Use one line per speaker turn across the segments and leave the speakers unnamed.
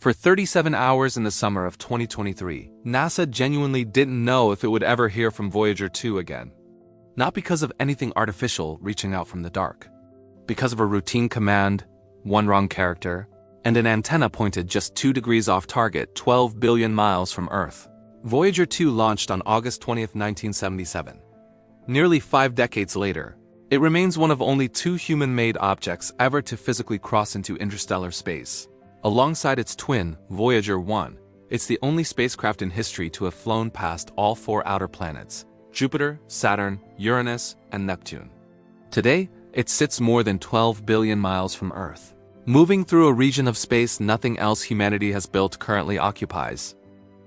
For 37 hours in the summer of 2023, NASA genuinely didn't know if it would ever hear from Voyager 2 again. Not because of anything artificial reaching out from the dark. Because of a routine command, one wrong character, and an antenna pointed just 2 degrees off target 12 billion miles from Earth. Voyager 2 launched on August 20, 1977. Nearly 5 decades later, it remains one of only 2 human-made objects ever to physically cross into interstellar space. Alongside its twin, Voyager 1, it's the only spacecraft in history to have flown past all 4 outer planets: Jupiter, Saturn, Uranus, and Neptune. Today, it sits more than 12 billion miles from Earth, moving through a region of space nothing else humanity has built currently occupies.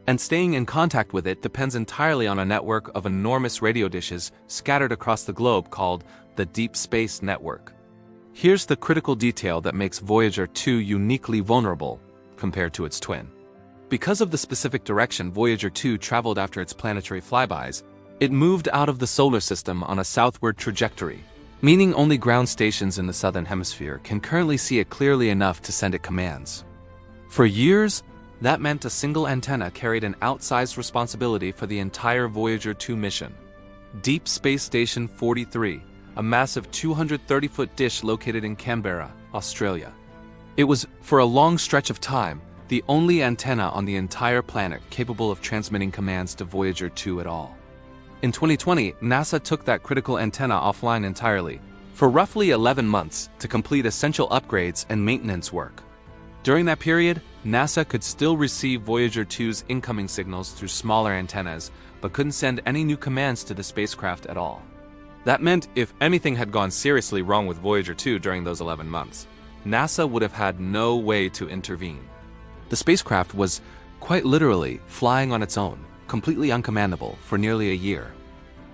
And staying in contact with it depends entirely on a network of enormous radio dishes scattered across the globe called the Deep Space Network. Here's the critical detail that makes Voyager 2 uniquely vulnerable compared to its twin. Because of the specific direction Voyager 2 traveled after its planetary flybys, it moved out of the solar system on a southward trajectory, meaning only ground stations in the southern hemisphere can currently see it clearly enough to send it commands. For years, that meant a single antenna carried an outsized responsibility for the entire Voyager 2 mission. Deep Space Station 43, a massive 230-foot dish located in Canberra, Australia. It was, for a long stretch of time, the only antenna on the entire planet capable of transmitting commands to Voyager 2 at all. In 2020, NASA took that critical antenna offline entirely, for roughly 11 months, to complete essential upgrades and maintenance work. During that period, NASA could still receive Voyager 2's incoming signals through smaller antennas, but couldn't send any new commands to the spacecraft at all. That meant if anything had gone seriously wrong with Voyager 2 during those 11 months, NASA would have had no way to intervene. The spacecraft was, quite literally, flying on its own, completely uncommandable, for nearly a year.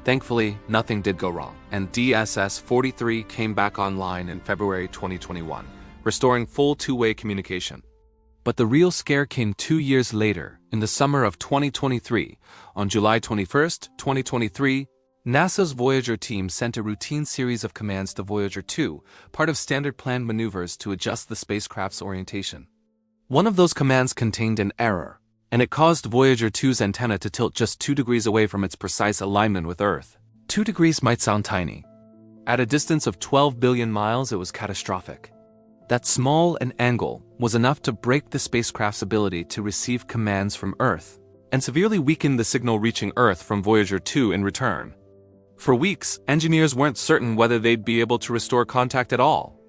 Thankfully, nothing did go wrong, and DSS-43 came back online in February 2021, restoring full two-way communication. But the real scare came 2 years later, in the summer of 2023. On July 21, 2023, NASA's Voyager team sent a routine series of commands to Voyager 2, part of standard planned maneuvers to adjust the spacecraft's orientation. One of those commands contained an error, and it caused Voyager 2's antenna to tilt just 2 degrees away from its precise alignment with Earth. 2 degrees might sound tiny. At a distance of 12 billion miles, it was catastrophic. That small an angle was enough to break the spacecraft's ability to receive commands from Earth, and severely weaken the signal reaching Earth from Voyager 2 in return. For weeks, engineers weren't certain whether they'd be able to restore contact at all.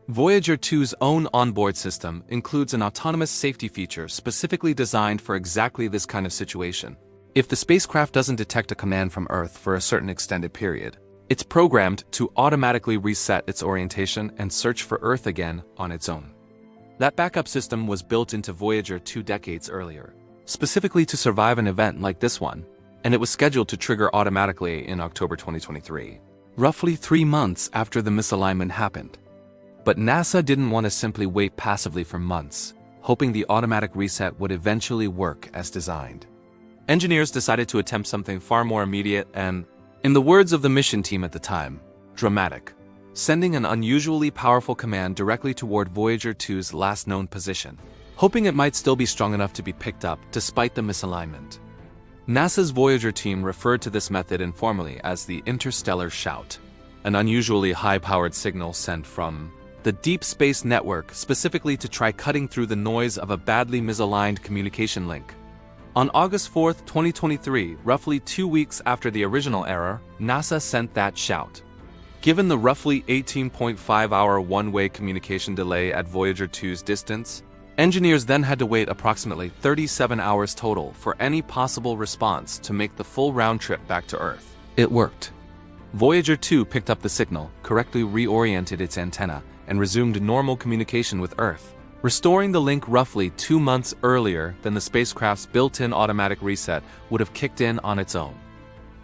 Voyager 2's own onboard system includes an autonomous safety feature specifically designed for exactly this kind of situation. If the spacecraft doesn't detect a command from Earth for a certain extended period, it's programmed to automatically reset its orientation and search for Earth again on its own. That backup system was built into Voyager 2 decades earlier, specifically to survive an event like this one, and it was scheduled to trigger automatically in October 2023, roughly 3 months after the misalignment happened. But NASA didn't want to simply wait passively for months, hoping the automatic reset would eventually work as designed. Engineers decided to attempt something far more immediate and, in the words of the mission team at the time, dramatic, sending an unusually powerful command directly toward Voyager 2's last known position, hoping it might still be strong enough to be picked up despite the misalignment. NASA's Voyager team referred to this method informally as the interstellar shout, an unusually high-powered signal sent from the Deep Space Network specifically to try cutting through the noise of a badly misaligned communication link. On August 4, 2023, roughly 2 weeks after the original error, NASA sent that shout. Given the roughly 18.5-hour one-way communication delay at Voyager 2's distance, engineers then had to wait approximately 37 hours total for any possible response to make the full round trip back to Earth. It worked. Voyager 2 picked up the signal, correctly reoriented its antenna, and resumed normal communication with Earth, restoring the link roughly 2 months earlier than the spacecraft's built-in automatic reset would have kicked in on its own.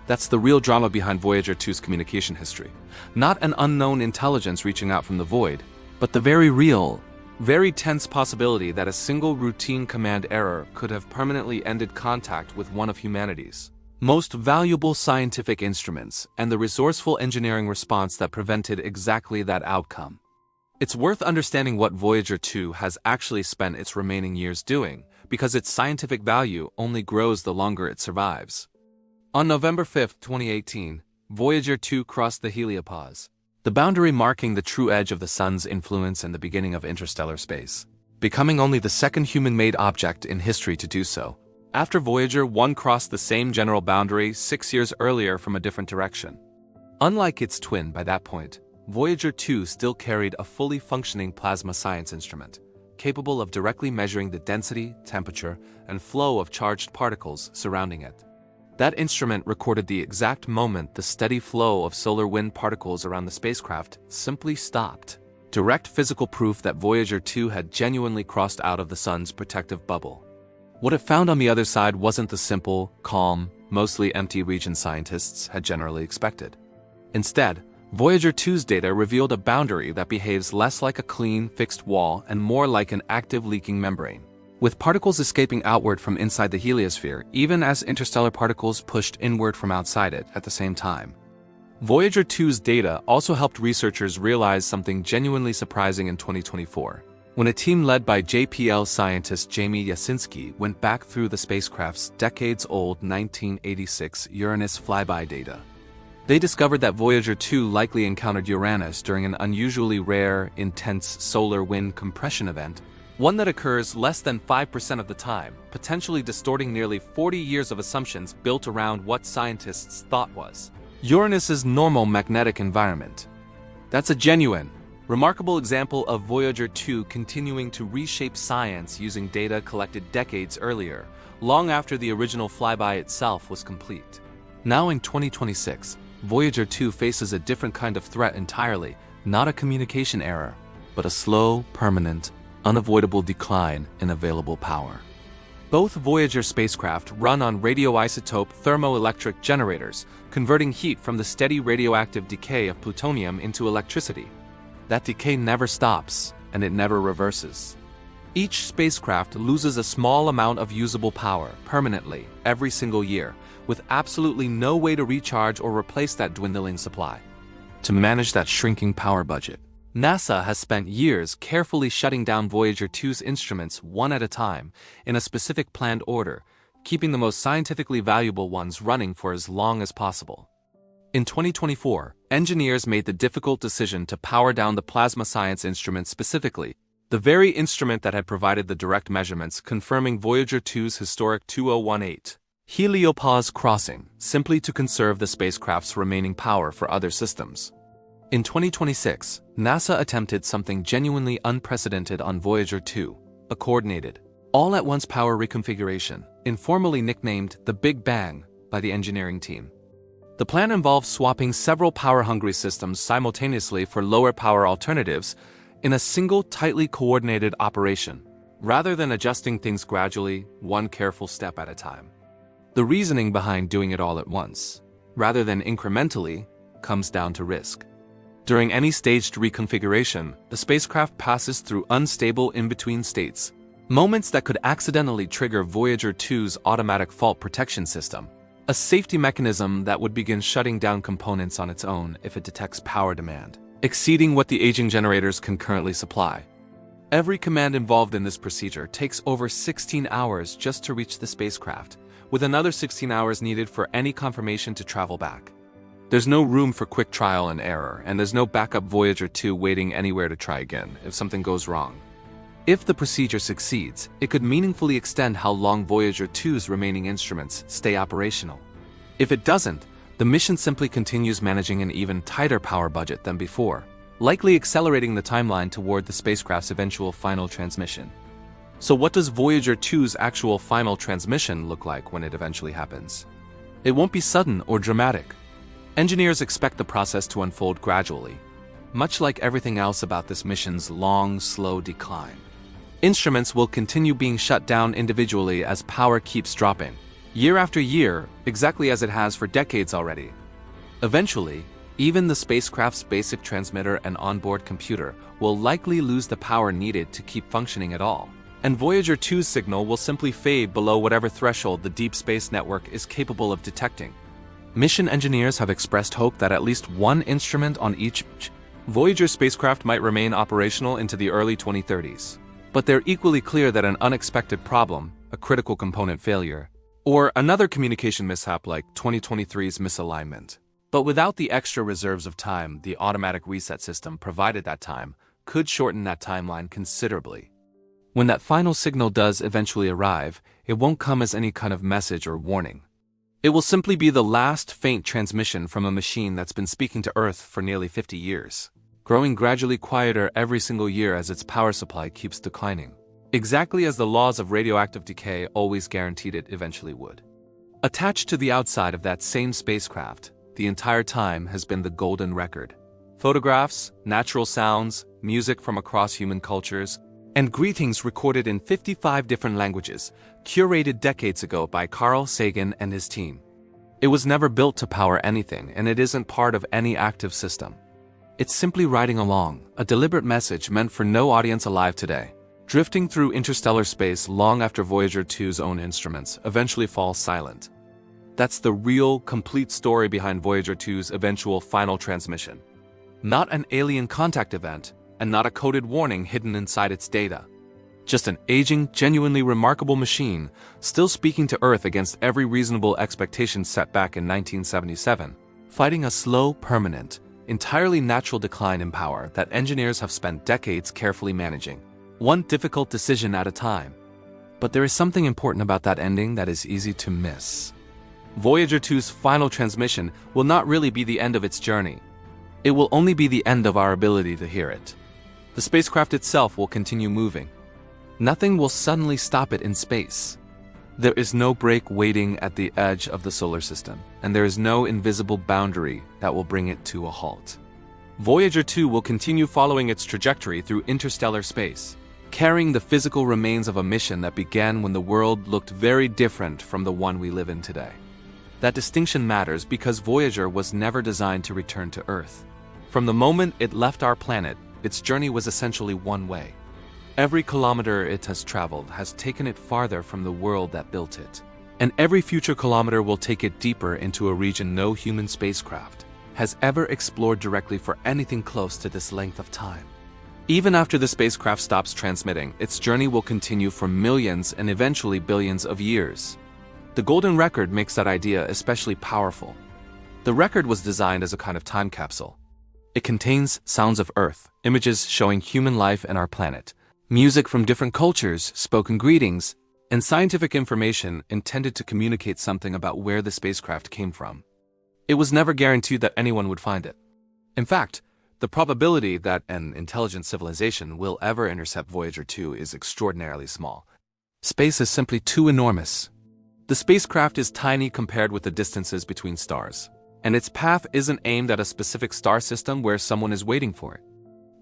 That's the real drama behind Voyager 2's communication history. Not an unknown intelligence reaching out from the void, but the very real, very tense possibility that a single routine command error could have permanently ended contact with one of humanity's most valuable scientific instruments, and the resourceful engineering response that prevented exactly that outcome. It's worth understanding what Voyager 2 has actually spent its remaining years doing, because its scientific value only grows the longer it survives. On November 5, 2018, Voyager 2 crossed the Heliopause, the boundary marking the true edge of the Sun's influence and the beginning of interstellar space, becoming only the second human-made object in history to do so. After Voyager 1 crossed the same general boundary 6 years earlier from a different direction. Unlike its twin by that point, Voyager 2 still carried a fully functioning plasma science instrument, capable of directly measuring the density, temperature, and flow of charged particles surrounding it. That instrument recorded the exact moment the steady flow of solar wind particles around the spacecraft simply stopped. Direct physical proof that Voyager 2 had genuinely crossed out of the Sun's protective bubble. What it found on the other side wasn't the simple, calm, mostly empty region scientists had generally expected. Instead, Voyager 2's data revealed a boundary that behaves less like a clean, fixed wall and more like an active leaking membrane, with particles escaping outward from inside the heliosphere, even as interstellar particles pushed inward from outside it at the same time. Voyager 2's data also helped researchers realize something genuinely surprising in 2024, when a team led by JPL scientist Jamie Yasinski went back through the spacecraft's decades-old 1986 Uranus flyby data. They discovered that Voyager 2 likely encountered Uranus during an unusually rare, intense solar wind compression event, one that occurs less than 5% of the time, potentially distorting nearly 40 years of assumptions built around what scientists thought was Uranus's normal magnetic environment. That's a genuine, remarkable example of Voyager 2 continuing to reshape science using data collected decades earlier, long after the original flyby itself was complete. Now in 2026, Voyager 2 faces a different kind of threat entirely, not a communication error, but a slow, permanent, unavoidable decline in available power. Both Voyager spacecraft run on radioisotope thermoelectric generators, converting heat from the steady radioactive decay of plutonium into electricity. That decay never stops, and it never reverses. Each spacecraft loses a small amount of usable power permanently every single year, with absolutely no way to recharge or replace that dwindling supply. To manage that shrinking power budget, NASA has spent years carefully shutting down Voyager 2's instruments one at a time in a specific planned order, keeping the most scientifically valuable ones running for as long as possible. In 2024, engineers made the difficult decision to power down the plasma science instrument specifically, the very instrument that had provided the direct measurements confirming Voyager 2's historic 2018 Heliopause crossing, simply to conserve the spacecraft's remaining power for other systems. In 2026, NASA attempted something genuinely unprecedented on Voyager 2, a coordinated, all-at-once power reconfiguration, informally nicknamed the Big Bang by the engineering team. The plan involves swapping several power-hungry systems simultaneously for lower-power alternatives in a single tightly coordinated operation, rather than adjusting things gradually, one careful step at a time. The reasoning behind doing it all at once, rather than incrementally, comes down to risk. During any staged reconfiguration, the spacecraft passes through unstable in-between states, moments that could accidentally trigger Voyager 2's automatic fault protection system, a safety mechanism that would begin shutting down components on its own if it detects power demand, exceeding what the aging generators can currently supply. Every command involved in this procedure takes over 16 hours just to reach the spacecraft, with another 16 hours needed for any confirmation to travel back. There's no room for quick trial and error, and there's no backup Voyager 2 waiting anywhere to try again if something goes wrong. If the procedure succeeds, it could meaningfully extend how long Voyager 2's remaining instruments stay operational. If it doesn't, the mission simply continues managing an even tighter power budget than before, likely accelerating the timeline toward the spacecraft's eventual final transmission. So what does Voyager 2's actual final transmission look like when it eventually happens? It won't be sudden or dramatic. Engineers expect the process to unfold gradually, much like everything else about this mission's long, slow decline. Instruments will continue being shut down individually as power keeps dropping, year after year, exactly as it has for decades already. Eventually, even the spacecraft's basic transmitter and onboard computer will likely lose the power needed to keep functioning at all, and Voyager 2's signal will simply fade below whatever threshold the Deep Space Network is capable of detecting. Mission engineers have expressed hope that at least one instrument on each Voyager spacecraft might remain operational into the early 2030s. But they're equally clear that an unexpected problem, a critical component failure, or another communication mishap like 2023's misalignment. But without the extra reserves of time, the automatic reset system provided that time could shorten that timeline considerably. When that final signal does eventually arrive, it won't come as any kind of message or warning. It will simply be the last faint transmission from a machine that's been speaking to Earth for nearly 50 years, growing gradually quieter every single year as its power supply keeps declining, exactly as the laws of radioactive decay always guaranteed it eventually would. Attached to the outside of that same spacecraft, the entire time has been the golden record. Photographs, natural sounds, music from across human cultures, and greetings recorded in 55 different languages, curated decades ago by Carl Sagan and his team. It was never built to power anything, and it isn't part of any active system. It's simply riding along, a deliberate message meant for no audience alive today, drifting through interstellar space long after Voyager 2's own instruments eventually fall silent. That's the real, complete story behind Voyager 2's eventual final transmission. Not an alien contact event, and not a coded warning hidden inside its data. Just an aging, genuinely remarkable machine, still speaking to Earth against every reasonable expectation set back in 1977, fighting a slow, permanent, entirely natural decline in power that engineers have spent decades carefully managing, one difficult decision at a time. But there is something important about that ending that is easy to miss. Voyager 2's final transmission will not really be the end of its journey. It will only be the end of our ability to hear it. The spacecraft itself will continue moving. Nothing will suddenly stop it in space. There is no break waiting at the edge of the solar system, and there is no invisible boundary that will bring it to a halt. Voyager 2 will continue following its trajectory through interstellar space, carrying the physical remains of a mission that began when the world looked very different from the one we live in today. That distinction matters because Voyager was never designed to return to Earth. From the moment it left our planet, its journey was essentially one way. Every kilometer it has traveled has taken it farther from the world that built it. And every future kilometer will take it deeper into a region no human spacecraft has ever explored directly for anything close to this length of time. Even after the spacecraft stops transmitting, its journey will continue for millions and eventually billions of years. The golden record makes that idea especially powerful. The record was designed as a kind of time capsule. It contains sounds of Earth, images showing human life and our planet, music from different cultures, spoken greetings, and scientific information intended to communicate something about where the spacecraft came from. It was never guaranteed that anyone would find it. In fact, the probability that an intelligent civilization will ever intercept Voyager 2 is extraordinarily small. Space is simply too enormous. The spacecraft is tiny compared with the distances between stars, and its path isn't aimed at a specific star system where someone is waiting for it.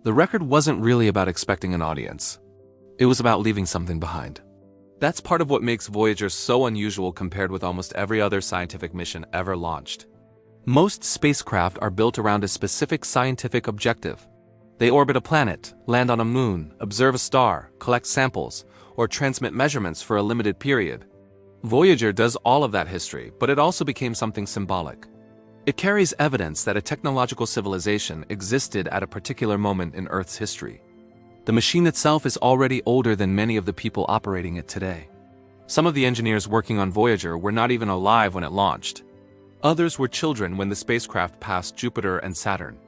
The record wasn't really about expecting an audience. It was about leaving something behind. That's part of what makes Voyager so unusual compared with almost every other scientific mission ever launched. Most spacecraft are built around a specific scientific objective. They orbit a planet, land on a moon, observe a star, collect samples, or transmit measurements for a limited period. Voyager does all of that history, but it also became something symbolic. It carries evidence that a technological civilization existed at a particular moment in Earth's history. The machine itself is already older than many of the people operating it today. Some of the engineers working on Voyager were not even alive when it launched. Others were children when the spacecraft passed Jupiter and Saturn.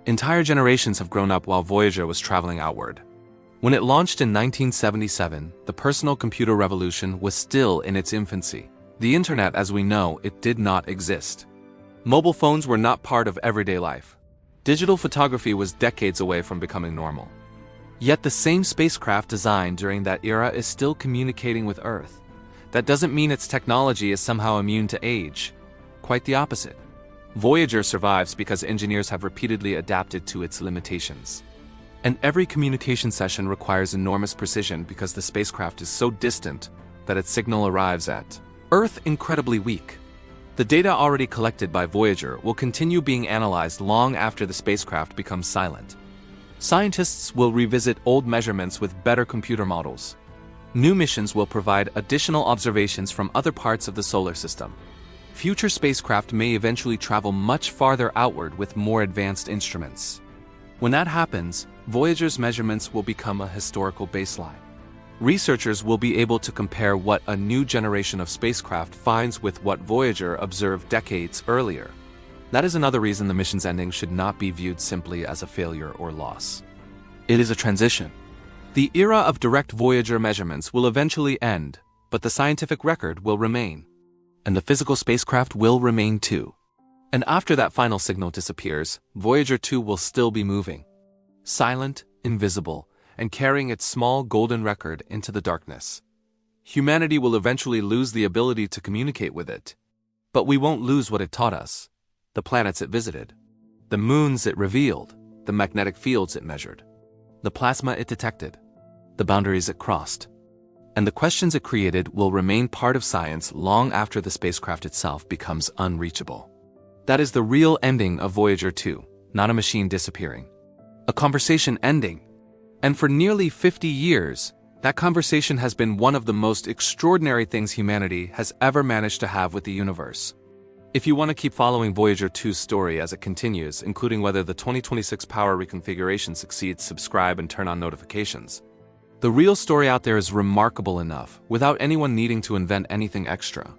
Entire generations have grown up while Voyager was traveling outward. When it launched in 1977, the personal computer revolution was still in its infancy. The internet as we know it did not exist. Mobile phones were not part of everyday life. Digital photography was decades away from becoming normal. Yet the same spacecraft designed during that era is still communicating with Earth. That doesn't mean its technology is somehow immune to age. Quite the opposite. Voyager survives because engineers have repeatedly adapted to its limitations. And every communication session requires enormous precision because the spacecraft is so distant that its signal arrives at Earth incredibly weak. The data already collected by Voyager will continue being analyzed long after the spacecraft becomes silent. Scientists will revisit old measurements with better computer models. New missions will provide additional observations from other parts of the solar system. Future spacecraft may eventually travel much farther outward with more advanced instruments. When that happens, Voyager's measurements will become a historical baseline. Researchers will be able to compare what a new generation of spacecraft finds with what Voyager observed decades earlier. That is another reason the mission's ending should not be viewed simply as a failure or loss. It is a transition. The era of direct Voyager measurements will eventually end, but the scientific record will remain. And the physical spacecraft will remain too. And after that final signal disappears, Voyager 2 will still be moving. Silent, invisible, and carrying its small golden record into the darkness. Humanity will eventually lose the ability to communicate with it. But we won't lose what it taught us. The planets it visited. The moons it revealed. The magnetic fields it measured. The plasma it detected. The boundaries it crossed. And the questions it created will remain part of science long after the spacecraft itself becomes unreachable. That is the real ending of Voyager 2, not a machine disappearing. A conversation ending. And for nearly 50 years, that conversation has been one of the most extraordinary things humanity has ever managed to have with the universe. If you want to keep following Voyager 2's story as it continues, including whether the 2026 power reconfiguration succeeds, subscribe and turn on notifications. The real story out there is remarkable enough, without anyone needing to invent anything extra.